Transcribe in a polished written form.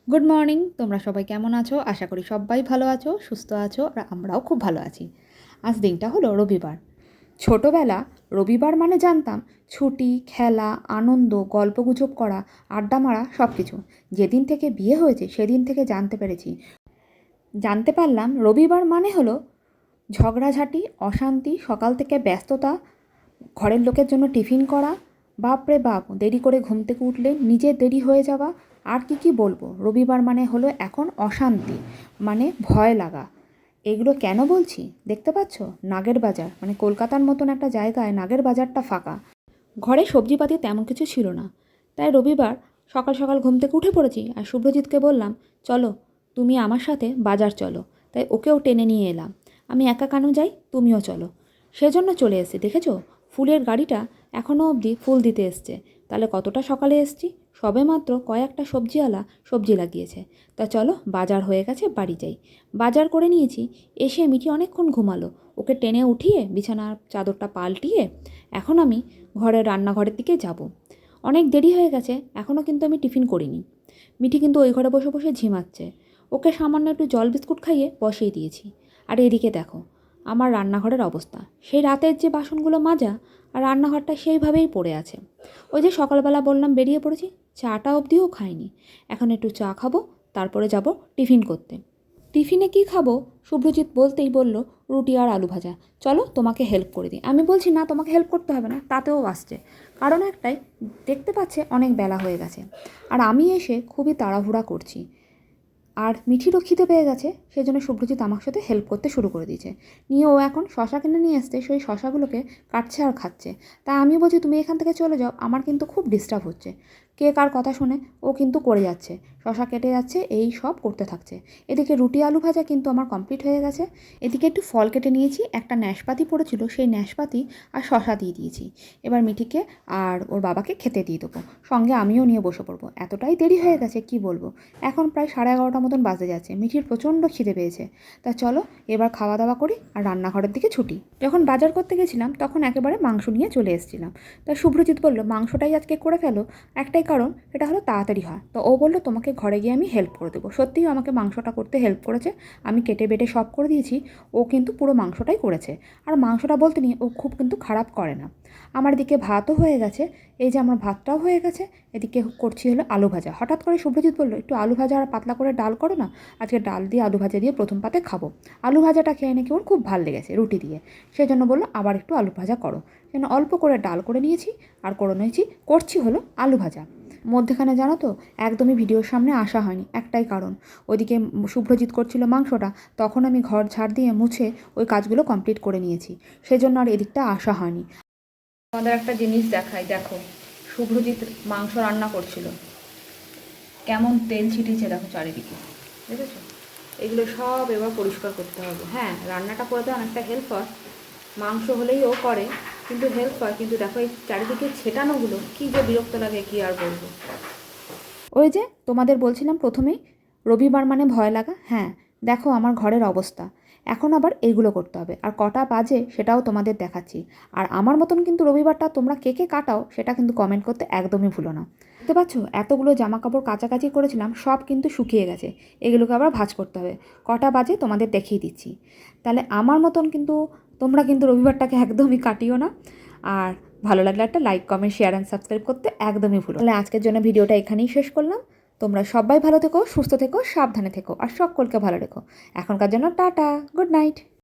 Good morning. তোমরা সবাই কেমন আছো? আশা করি সবাই ভালো আছো, সুস্থ আছো, আর আমরাও খুব ভালো আছি। আজ দিনটা হলো রবিবার। ছোটোবেলা রবিবার মানে জানতাম ছুটি, খেলা, আনন্দ, গল্পগুজব করা, আড্ডা মারা, সব কিছু। যেদিন থেকে বিয়ে হয়েছে সেদিন থেকে জানতে পারলাম রবিবার মানে হলো ঝগড়াঝাঁটি, অশান্তি, সকাল থেকে ব্যস্ততা, ঘরের লোকের জন্য টিফিন করা, বাপরে বাপ, দেরি করে ঘুম থেকে উঠলে নিজের দেরি হয়ে যাওয়া। আর কি বলবো, রবিবার মানে হলো এখন অশান্তি, মানে ভয় লাগা। এগুলো কেন বলছি দেখতে পাচ্ছ? নাগের বাজার, মানে কলকাতার মতন একটা জায়গায় নাগের বাজারটা ফাঁকা। ঘরে সবজিপাতি তেমন কিছু ছিল না, তাই রবিবার সকাল সকাল ঘুম থেকে উঠে পড়েছি আর শুভ্রজিৎকে বললাম, চলো তুমি আমার সাথে বাজার চলো। তাই ওকেও টেনে নিয়ে এলাম। আমি একা কেন যাই, তুমিও চলো। সেজন্য চলে এসেছি, দেখেছো ফুলের গাড়িটা এখনও অবধি ফুল দিতে এসছে। তাহলে কতটা সকালে এসছি। সবে মাত্র কয়েকটা সবজিওয়ালা সবজি লাগিয়েছে। তা চলো, বাজার হয়ে গেছে, বাড়ি যাই। বাজার করে নিয়েছি। এসে মিঠি অনেকক্ষণ ঘুমালো। ওকে টেনে উঠিয়ে বিছানার চাদরটা পাল্টিয়ে এখন আমি ঘরের রান্নাঘরের দিকে যাব। অনেক দেরি হয়ে গেছে, এখনও কিন্তু আমি টিফিন করিনি। মিঠি কিন্তু ওই ঘরে বসে বসে ঝিমাচ্ছে। ওকে সামান্য একটু জল বিস্কুট খাইয়ে বসিয়ে দিয়েছি। আর এদিকে দেখো আমার রান্নাঘরের অবস্থা। সেই রাতের যে বাসনগুলো মাজা, আর রান্নাঘরটা সেইভাবেই পড়ে আছে। ওই যে সকালবেলা বললাম বেরিয়ে পড়েছি, চাটা অবধিও খাইনি। এখন একটু চা খাবো, তারপরে যাব টিফিন করতে। টিফিনে কি খাবো? শুভ্রজিৎ বলতেই বলল, রুটি আর আলু ভাজা। চলো তোমাকে হেল্প করে দিই। আমি বলছি না, তোমাকে হেল্প করতে হবে না, তাতেও আসছে। কারণ একটাই, দেখতে পাচ্ছে অনেক বেলা হয়ে গেছে আর আমি এসে খুবই তাড়াহুড়া করছি। আর মিঠিরও খিদে পেয়ে গেছে, সেই জন্য শুভ্রজিৎ আমার সাথে হেল্প করতে শুরু করে দিয়েছে। নিয়ে ও এখন শশা কিনে নিয়ে আসতে সেই শশাগুলোকে কাটছে আর খাচ্ছে। তা আমি বলছি তুমি এখান থেকে চলে যাও, আমার কিন্তু খুব ডিস্টার্ব হচ্ছে। কে কার কথা শুনে ও কিন্তু করে যাচ্ছে, শশা কেটে যাচ্ছে, এই সব করতে থাকছে। এদিকে রুটি আলু ভাজা কিন্তু আমার কমপ্লিট হয়ে গেছে। এদিকে একটু ফল কেটে নিয়েছি, একটা ন্যাশপাতি পড়েছিল, সেই ন্যাশপাতি আর শশা দিয়ে দিয়েছি। এবার মিঠিকে আর ওর বাবাকে খেতে দিয়ে দেবো, সঙ্গে আমিও নিয়ে বসে পড়বো। এতটাই দেরি হয়ে গেছে কি বলবো। এখন প্রায় 11:30 মতন বাজতে যাচ্ছে। মিঠির প্রচণ্ড খিদে পেয়েছে। তা চলো এবার খাওয়া দাওয়া করি আর রান্নাঘরের দিকে ছুটি। যখন বাজার করতে গেছিলাম তখন একেবারে মাংস নিয়ে চলে এসেছিলাম। তা শুভ্রজিৎ বলল, মাংসটাই আজকে করে ফেলো, একটাই কারণ এটা হলো তাড়াতাড়ি হয়। তো ও বললো তোমাকে ঘরে গিয়ে আমি হেল্প করে দেবো। সত্যিই আমাকে মাংসটা করতে হেল্প করেছে। আমি কেটে বেটে সব করে দিয়েছি, ও কিন্তু পুরো মাংসটাই করেছে। আর মাংসটা বলতে নিয়ে ও খুব কিন্তু খারাপ করে না। আমার দিকে ভাতও হয়ে গেছে, এই যে আমার ভাতটাও হয়ে গেছে। এদিকে করছি হলো আলু ভাজা। হঠাৎ করে শুভ্রজিৎ বললো, একটু আলু ভাজা আর পাতলা করে ডাল করো না, আজকে ডাল দিয়ে আলু ভাজা দিয়ে প্রথম পাতে খাবো। আলু ভাজাটা খেয়ে নাকি ওর খুব ভালো লেগেছে রুটি দিয়ে। সেই জন্য বললো আবার একটু আলু ভাজা করো। সেজন্য অল্প করে ডাল করে নিয়েছি আর করছি হলো আলু ভাজা। মধ্যেখানে জানো তো একদমই ভিডিওর সামনে আসা হয়নি, একটাই কারণ, ওইদিকে শুভ্রজিৎ করছিল মাংসটা, তখন আমি ঘর ঝাড় দিয়ে মুছে ওই কাজগুলো কমপ্লিট করে নিয়েছি। সেজন্য আর এদিকটা আসা হয়নি। আমাদের একটা জিনিস দেখাই, দেখো শুভ্রজিৎ মাংস রান্না করছিল, কেমন তেল ছিটিয়েছে দেখো চারিদিকে, দেখেছো? এগুলো সব এবার পরিষ্কার করতে হবে। হ্যাঁ, রান্নাটা করতে অনেকটা হেল্প হয়, মাংস হলেই ও করে, কিন্তু হেল্প হয়। কিন্তু দেখো এই চারিদিকে ছেটানোগুলো কী যে বিরক্ত লাগে, কী আর বলবো। ওই যে তোমাদের বলছিলাম প্রথমেই, রবিবার মানে ভয় লাগা। হ্যাঁ, দেখো আমার ঘরের অবস্থা। এখন আবার এইগুলো করতে হবে, আর কটা বাজে সেটাও তোমাদের দেখাচ্ছি। আর আমার মতন কিন্তু রবিবারটা তোমরা কে কে কাটাও সেটা কিন্তু কমেন্ট করতে একদমই ভুলো না। দেখতে পাচ্ছ এতগুলো জামা কাপড় কাচাকাচি করেছিলাম, সব কিন্তু শুকিয়ে গেছে। এগুলোকে আবার ভাঁজ করতে হবে। কটা বাজে তোমাদের দেখিয়ে দিচ্ছি। তাহলে আমার মতন কিন্তু তোমরা কিন্তু রবিবারটাকে একদমই কাটিও না। আর ভালো লাগলে একটা like, comment, share and subscribe করতে একদমই ভুলো। তাহলে আজকের জন্য ভিডিওটা এখানেই শেষ করলাম। তোমরা সবাই ভালো থেকো, সুস্থ থেকো, সাবধানে থেকো, আর সকলকে ভালো রেখো। এখনকার জন্য টাটা, গুড নাইট।